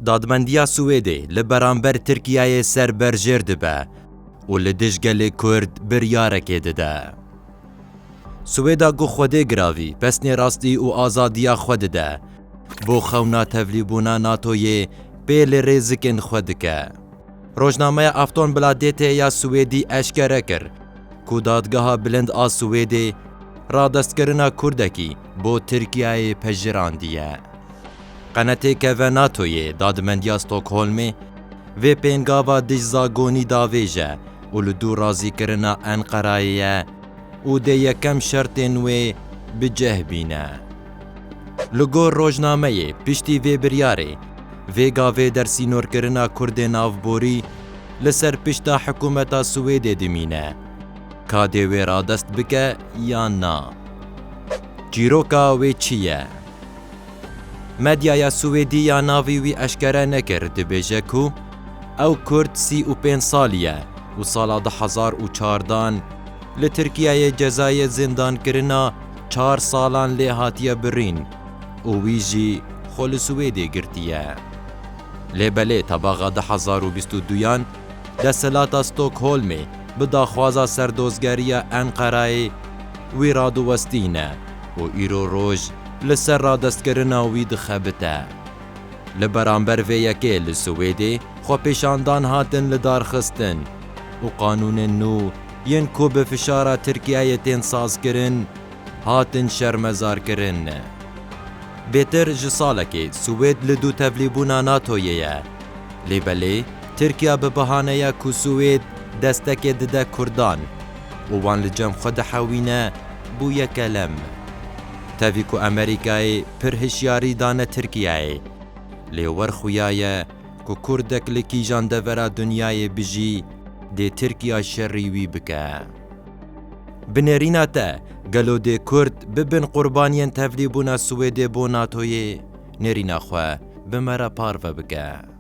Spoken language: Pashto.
دادمندیا سویدی لبرانبر ترکیه سر برجر دبه و لدشگل کرد بریارکه دده. سویدا گو خوده گراوی پسنی راستی و آزادیا خود ده بو خونا تفلیبونا ناتوی پیل ریزکن خود که. روزنامه افتون بلادیته یا سویدی اشکره کر که دادگاه بلند آ سویدی را دستگرنا کردکی بو ترکیه پجراندیه. قناته که و ناتوی دادمندیا ستوکهولمی و پینگاوا دجزاگونی داویجه و لدو رازی کرنا انقرائیه و ده یکم شرطین و بجه بینه. لگو روزنامه پشتی و بریاره و گاوه در سینور کرنا کرد نافبوری لسر پشتا حکومتا سویده دمینه که ده و را دست بکه یا نا. جیروکا و چیه؟ مدیای سویدی یا ناوی وی اشکره نکرد بیجه کو او کرد 35 سالیه و سال 2014 لترکیه جزای زندان کرنا 4 سالان لی هاتیه برین و ویجی خول سویدی گرتیه. لی بله طباقه 2022 دستلاتا ستوکهولمی بدا خوازا سردوزگاری انقرای وی رادو وستینه و ایرو روژ لسر را دستگرنا وی دخبته. لبرانبر و یکی لسویدی خو پیشاندان هاتن لدار خستن و قانون نو ین کو به فشار ترکیه تین ساز کرن هاتن شرمزار کرن. بهتر جسالکی سوید لدو تفلیبونا ناتویه لی بله ترکیه به بهانه کو سوید دستک دده کردان و وان لجم خود حوینه بو یکلم. تاوی کو امریکای پر هشیاری دانه ترکیه لی ورخویایه کو کردک لکی جانده ورا دنیای بجی ده ترکیه شریوی بکه. بنرینا تا گلو ده کرد ببن قربانین تفلیبونا سویده بو ناتوی نرینا خواه بمرا پارو بکه.